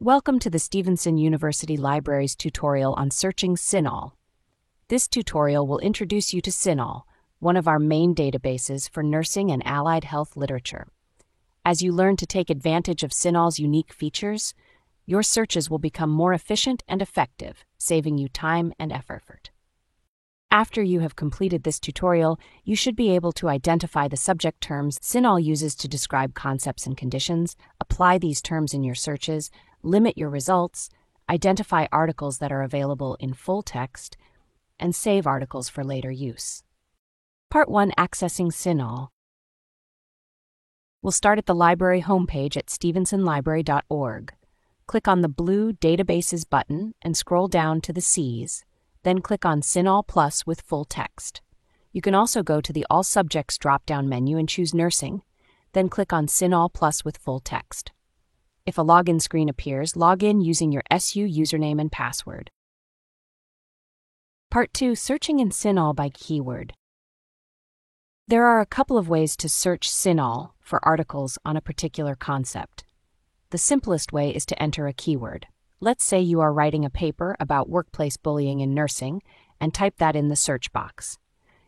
Welcome to the Stevenson University Library's tutorial on searching CINAHL. This tutorial will introduce you to CINAHL, one of our main databases for nursing and allied health literature. As you learn to take advantage of CINAHL's unique features, your searches will become more efficient and effective, saving you time and effort. After you have completed this tutorial, you should be able to identify the subject terms CINAHL uses to describe concepts and conditions, apply these terms in your searches, limit your results, identify articles that are available in full text, and save articles for later use. Part 1. Accessing CINAHL. We'll start at the library homepage at stevensonlibrary.org. Click on the blue Databases button and scroll down to the C's. Then click on CINAHL Plus with full text. You can also go to the All Subjects drop-down menu and choose Nursing, then click on CINAHL Plus with full text. If a login screen appears, log in using your SU username and password. Part 2. Searching in CINAHL by keyword. There are a couple of ways to search CINAHL for articles on a particular concept. The simplest way is to enter a keyword. Let's say you are writing a paper about workplace bullying in nursing and type that in the search box.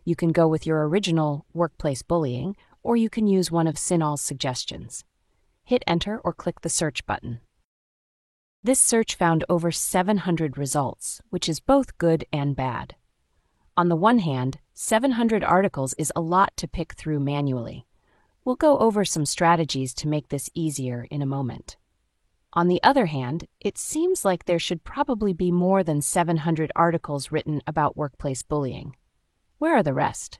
You can go with your original workplace bullying, or you can use one of CINAHL's suggestions. Hit enter or click the search button. This search found over 700 results, which is both good and bad. On the one hand, 700 articles is a lot to pick through manually. We'll go over some strategies to make this easier in a moment. On the other hand, it seems like there should probably be more than 700 articles written about workplace bullying. Where are the rest?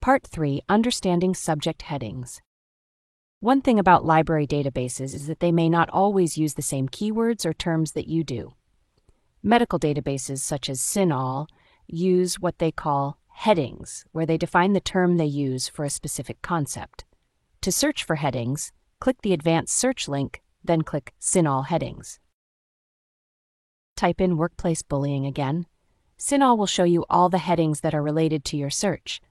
Part 3. Understanding subject headings. One thing about library databases is that they may not always use the same keywords or terms that you do. Medical databases such as CINAHL use what they call headings, where they define the term they use for a specific concept. To search for headings, click the Advanced Search link, then click CINAHL Headings. Type in workplace bullying again. CINAHL will show you all the headings that are related to your search.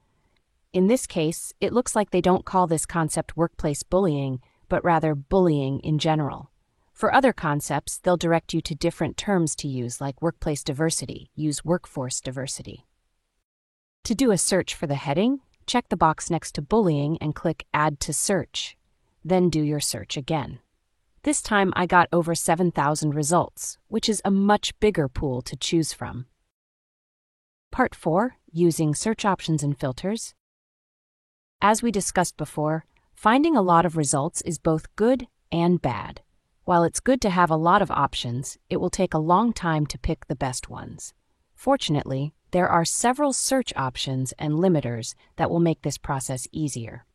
In this case, it looks like they don't call this concept workplace bullying, but rather bullying in general. For other concepts, they'll direct you to different terms to use, like workplace diversity. Use workforce diversity. To do a search for the heading, check the box next to bullying and click Add to Search. Then do your search again. This time I got over 7,000 results, which is a much bigger pool to choose from. Part 4. Using search options and filters. As we discussed before, finding a lot of results is both good and bad. While it's good to have a lot of options, it will take a long time to pick the best ones. Fortunately, there are several search options and limiters that will make this process easier.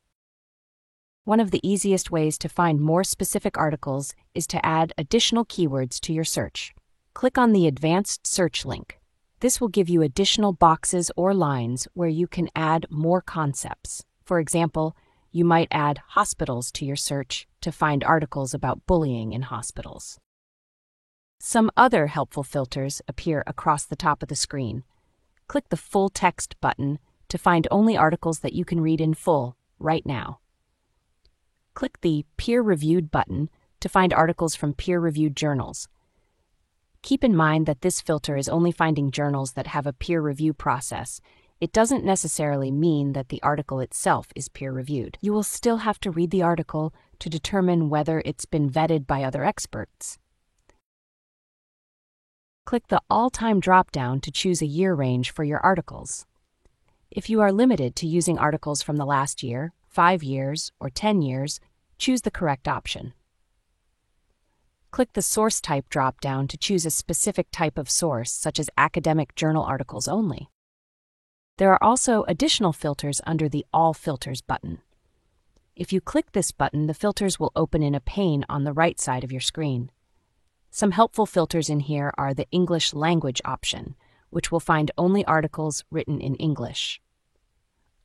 One of the easiest ways to find more specific articles is to add additional keywords to your search. Click on the Advanced Search link. This will give you additional boxes or lines where you can add more concepts. For example, you might add hospitals to your search to find articles about bullying in hospitals. Some other helpful filters appear across the top of the screen. Click the Full Text button to find only articles that you can read in full right now. Click the Peer Reviewed button to find articles from peer-reviewed journals. Keep in mind that this filter is only finding journals that have a peer review process. It doesn't necessarily mean that the article itself is peer-reviewed. You will still have to read the article to determine whether it's been vetted by other experts. Click the All-Time drop-down to choose a year range for your articles. If you are limited to using articles from the last year, 5 years, or 10 years, choose the correct option. Click the Source Type drop-down to choose a specific type of source, such as academic journal articles only. There are also additional filters under the All Filters button. If you click this button, the filters will open in a pane on the right side of your screen. Some helpful filters in here are the English language option, which will find only articles written in English.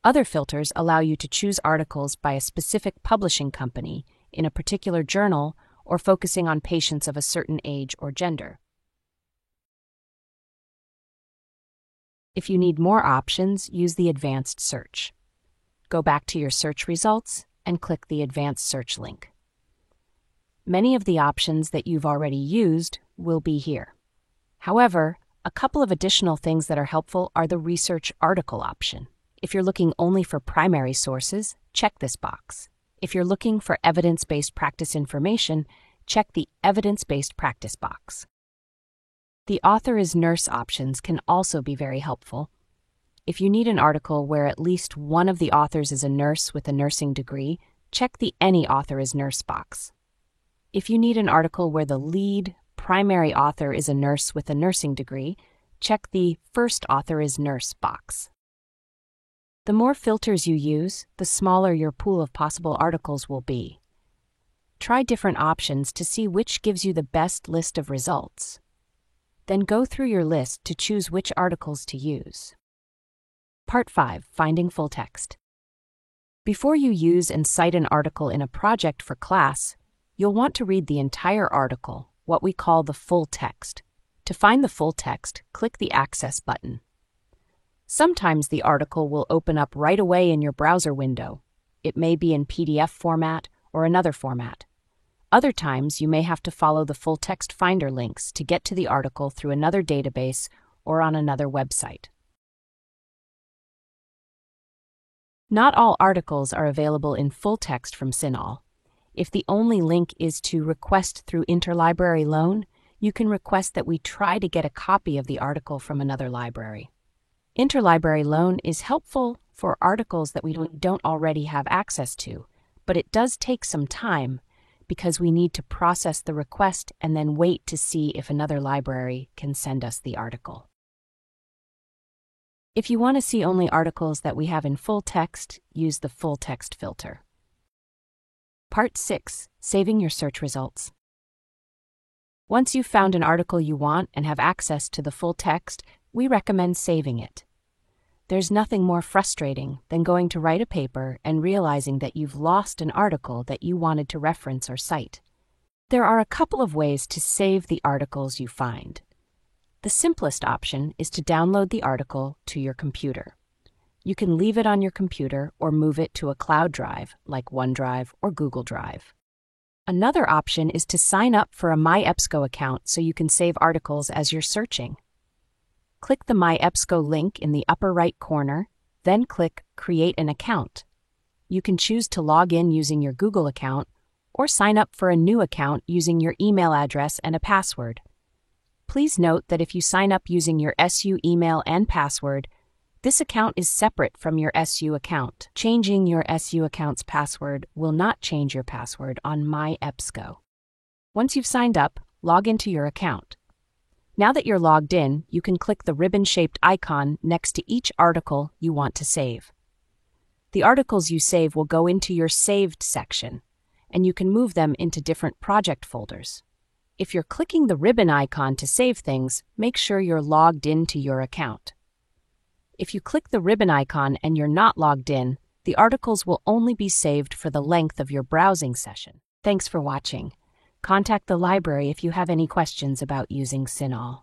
Other filters allow you to choose articles by a specific publishing company in a particular journal or focusing on patients of a certain age or gender. If you need more options, use the Advanced Search. Go back to your search results and click the Advanced Search link. Many of the options that you've already used will be here. However, a couple of additional things that are helpful are the Research Article option. If you're looking only for primary sources, check this box. If you're looking for evidence-based practice information, check the Evidence-Based Practice box. The Author is Nurse options can also be very helpful. If you need an article where at least one of the authors is a nurse with a nursing degree, check the Any Author is Nurse box. If you need an article where the lead primary author is a nurse with a nursing degree, check the First Author is Nurse box. The more filters you use, the smaller your pool of possible articles will be. Try different options to see which gives you the best list of results. Then go through your list to choose which articles to use. Part 5. Finding full text. Before you use and cite an article in a project for class, you'll want to read the entire article, what we call the full text. To find the full text, click the Access button. Sometimes the article will open up right away in your browser window. It may be in PDF format or another format. Other times, you may have to follow the full text finder links to get to the article through another database or on another website. Not all articles are available in full text from CINAHL. If the only link is to request through interlibrary loan, you can request that we try to get a copy of the article from another library. Interlibrary loan is helpful for articles that we don't already have access to, but it does take some time because we need to process the request and then wait to see if another library can send us the article. If you want to see only articles that we have in full text, use the full text filter. Part 6. Saving your search results. Once you've found an article you want and have access to the full text, we recommend saving it. There's nothing more frustrating than going to write a paper and realizing that you've lost an article that you wanted to reference or cite. There are a couple of ways to save the articles you find. The simplest option is to download the article to your computer. You can leave it on your computer or move it to a cloud drive like OneDrive or Google Drive. Another option is to sign up for a MyEBSCO account so you can save articles as you're searching. Click the MyEBSCO link in the upper right corner, then click Create an Account. You can choose to log in using your Google account or sign up for a new account using your email address and a password. Please note that if you sign up using your SU email and password, this account is separate from your SU account. Changing your SU account's password will not change your password on MyEBSCO. Once you've signed up, log into your account. Now that you're logged in, you can click the ribbon-shaped icon next to each article you want to save. The articles you save will go into your Saved section, and you can move them into different project folders. If you're clicking the ribbon icon to save things, make sure you're logged into your account. If you click the ribbon icon and you're not logged in, the articles will only be saved for the length of your browsing session. Thanks for watching. Contact the library if you have any questions about using CINAHL.